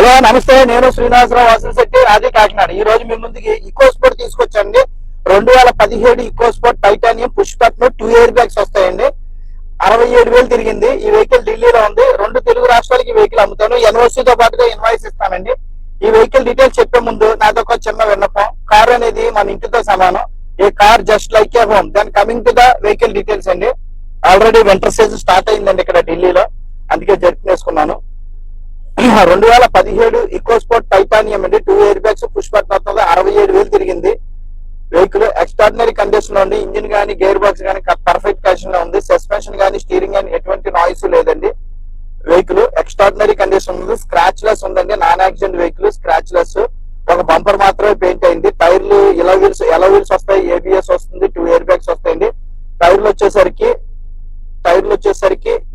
Hello నమస్తే, నేను శ్రీనివాసరావు వాసనశెట్టి, రాజీ కాకినాడ. ఈ రోజు మీ ముందుకి ఈకో స్పోర్ట్ తీసుకొచ్చండి. 2017 eco sport titanium push button 2 air bags వస్తాయండి. 67,000 తిరిగింది. ఈ వెహికల్ ఢిల్లీలో ఉంది. 2 తెలుగు రాష్ట్రాలకి వెహికల్ అమ్ముతాను. ఎన్ఓసీతో పాటుగా ఇన్వాయిస్ ఇస్తానండి. ఈ వెహికల్ డీటెయిల్స్ చెప్పే ముందు నాతో ఒక చిన్న విన్నపం. కార్ అనేది మన ఇంటితో సమానం. A car just like a home. Then coming to the vehicle details అండి. ఆల్రెడీ వింటర్ సీజన్ స్టార్ట్ అయిందండి ఇక్కడ ఢిల్లీలో, అందుకే జరుపుకునేసుకున్నాను. 2017 ఈకో స్పోర్ట్ టైటానియం అండి. 2 ఎయిర్ బ్యాగ్స్ పుష్ బటన్ వస్తుంది. 67,000 తిరిగింది. వెహికల్ ఎక్స్ట్రాడినరీ కండిషన్ లో ఉంది. ఇంజిన్ గానీ గేర్ బాక్స్ గానీ పర్ఫెక్ట్ కండిషన్ లో ఉంది. సస్పెన్షన్ గానీ స్టీరింగ్ గానీ ఎటువంటి నాయిస్ లేదండి. వెహికల్ ఎక్స్ట్రాడినరీ కండిషన్ ఉంది. స్క్రాచ్ లెస్ ఉందండి. Non accident vehicle, scratch less. ఒక బంపర్ మాత్రమే పెయింట్ అయింది. టైర్లు ఎలా వీల్స్ వస్తాయి, ఏబిఎస్ వస్తుంది. 2 ఎయిర్ బ్యాగ్స్ వస్తాయండి. టైర్లు వచ్చేసరికి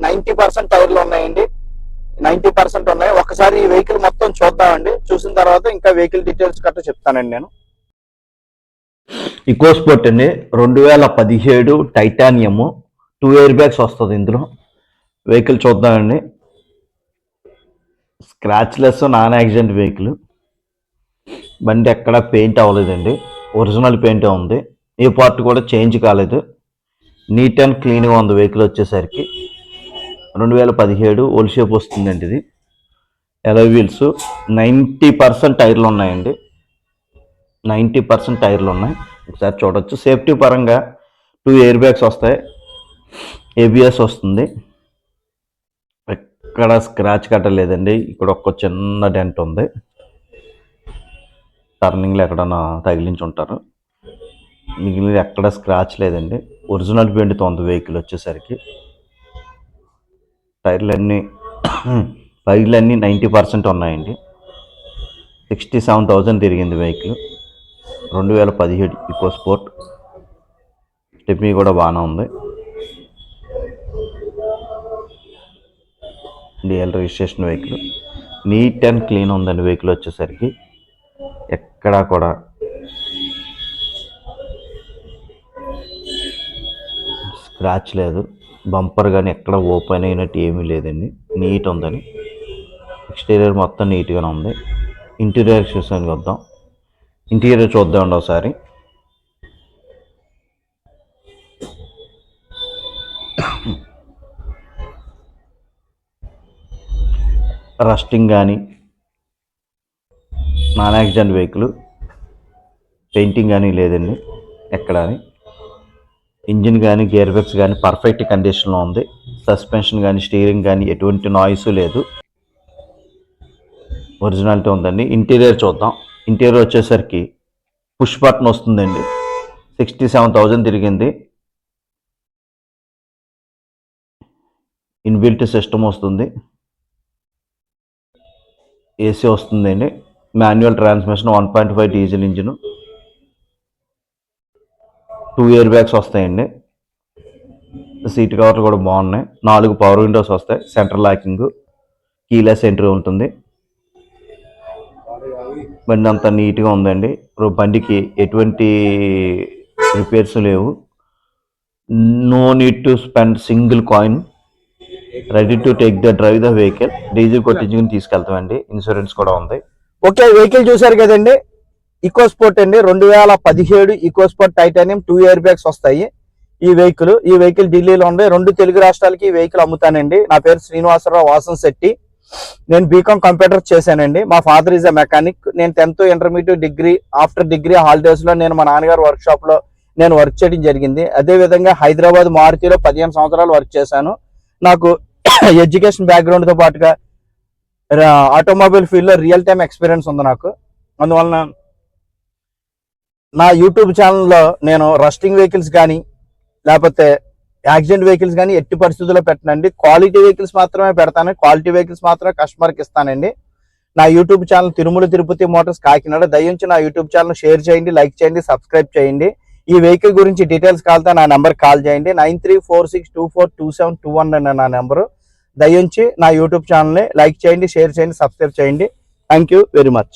90% టైర్లు ఉన్నాయండి. 90% ఉన్నాయి. ఒకసారి ఈ వెహికల్ మొత్తం చూద్దామండి. చూసిన తర్వాత ఇంకా వెహికల్ డీటెయిల్స్ గట్రా చెప్తానండి నేను. ఈకో స్పోర్ట్ అండి, 2017 టైటానియం 2 ఎయిర్ బ్యాగ్స్ వస్తుంది ఇందులో. వెహికల్ చూద్దామండి. Scratch less, non accident vehicle. బండి ఎక్కడ పెయింట్ అవ్వలేదండి, ఒరిజినల్ పెయింట్ ఉంది. ఏ పార్ట్ కూడా చేంజ్ కాలేదు. నీట్ అండ్ క్లీన్గా ఉంది వెహికల్ వచ్చేసరికి. 2017 ఓల్డ్ షేప్ వస్తుందండి ఇది. ఎలాయ్ వీల్స్, 90% టైర్లు ఉన్నాయండి. 90% టైర్లు ఉన్నాయి. ఒకసారి చూడొచ్చు. సేఫ్టీ పరంగా 2 ఎయిర్ బ్యాగ్స్ వస్తాయి. ఏబిఎస్ వస్తుంది. ఎక్కడ స్క్రాచ్ కట్టలేదండి. ఇక్కడ ఒక చిన్న డెంట్ ఉంది. టర్నింగ్లో ఎక్కడన్నా తగిలించి ఉంటారు. మిగిలిన ఎక్కడ స్క్రాచ్ లేదండి. ఒరిజినల్ పెయింట్తో ఉంది వెహికల్ వచ్చేసరికి. టైర్లన్నీ 90% ఉన్నాయండి. 67,000 తిరిగింది వెహికల్. 2017 eco sport. స్టెప్నీ కూడా బాగానే ఉంది. DL registration vehicle. Neat and clean ఉందండి వెహికల్ వచ్చేసరికి. ఎక్కడా కూడా స్క్రాచ్ లేదు. బంపర్ కానీ ఎక్కడ ఓపెన్ అయినట్టు ఏమీ లేదండి. నీట్ ఉందని. ఎక్స్టీరియర్ మొత్తం నీట్గానే ఉంది. ఇంటీరియర్ చూసాను వద్దాం. ఇంటీరియర్ చూద్దామండి ఒకసారి. రస్టింగ్ కానీ, నాన్ యాక్సిడెంట్ వెహికల్, పెయింటింగ్ కానీ లేదండి ఎక్కడ. ఇంజిన్ కానీ గేర్ బాక్స్ కానీ పర్ఫెక్ట్ కండిషన్లో ఉంది. సస్పెన్షన్ కానీ స్టీరింగ్ కానీ ఎటువంటి నాయిస్ లేదు. ఒరిజినాలిటీ ఉందండి. ఇంటీరియర్ చూద్దాం. ఇంటీరియర్ వచ్చేసరికి పుష్ బటన్ వస్తుందండి. 67,000 తిరిగింది. ఇన్బిల్ట్ సిస్టమ్ వస్తుంది. ఏసీ వస్తుందండి. Manual transmission, 1.5 diesel engine. 2 air bags వస్తాయండి. సీట్ కవర్లు కూడా బాగున్నాయి. 4 పవర్ విండోస్ వస్తాయి. సెంటర్ లాకింగ్, కీలెస్ ఎంట్రీ ఉంటుంది. బండి అంతా నీట్గా ఉందండి. బండికి ఎటువంటి రిపేర్స్ లేవు. No need to spend single coin. Ready to take the drive the vehicle. Diesel కొట్టించుకుని తీసుకెళ్తామండి. ఇన్సూరెన్స్ కూడా ఉంది. ఓకే, వెహికల్ చూసారు కదండి. ఈకో స్పోర్ట్ అండి, 2017 eco sport titanium 2 air bags వస్తాయి. ఈ వెహికల్ ఢిల్లీలో ఉంది. 2 తెలుగు రాష్ట్రాలకి ఈ వెహికల్ అమ్ముతానండి. నా పేరు శ్రీనివాసరావు వాసనశెట్టి. నేను బీకామ్ కంప్యూటర్ చేశానండి. మా ఫాదర్ ఈజ్ అ మెకానిక్. నేను 10th intermediate degree, after degree holidays లో నేను మా నాన్నగారు వర్క్ షాప్ లో నేను వర్క్ చేయడం జరిగింది. అదే విధంగా హైదరాబాద్ మారుతిలో 15 సంవత్సరాలు వర్క్ చేశాను. నాకు ఎడ్యుకేషన్ బ్యాక్గ్రౌండ్ తో పాటుగా ఆటోమొబైల్ ఫీల్డ్ లో రియల్ టైమ్ ఎక్స్పీరియన్స్ ఉంది నాకు. అందువలన నా యూట్యూబ్ ఛానల్లో నేను రస్టింగ్ వెహికల్స్ కానీ లేకపోతే యాక్సిడెంట్ వెహికల్స్ కానీ ఎట్టి పరిస్థితుల్లో పెట్టనండి. క్వాలిటీ వెహికల్స్ మాత్రమే పెడతాను. క్వాలిటీ వెహికల్స్ మాత్రమే కస్టమర్కి ఇస్తానండి. నా YouTube channel Tirumala Tirupati Motors Kakinada. దయించి నా యూట్యూబ్ ఛానల్ షేర్ చేయండి, లైక్ చేయండి, సబ్స్క్రైబ్ చేయండి. ఈ వెహికల్ గురించి డీటెయిల్స్ కావాలంటే నా నెంబర్ కాల్ చేయండి. 9346242721 అనే నా నెంబరు. దయించి నా యూట్యూబ్ ఛానల్ని లైక్ చేయండి, షేర్ చేయండి, సబ్స్క్రైబ్ చేయండి. Thank you very much.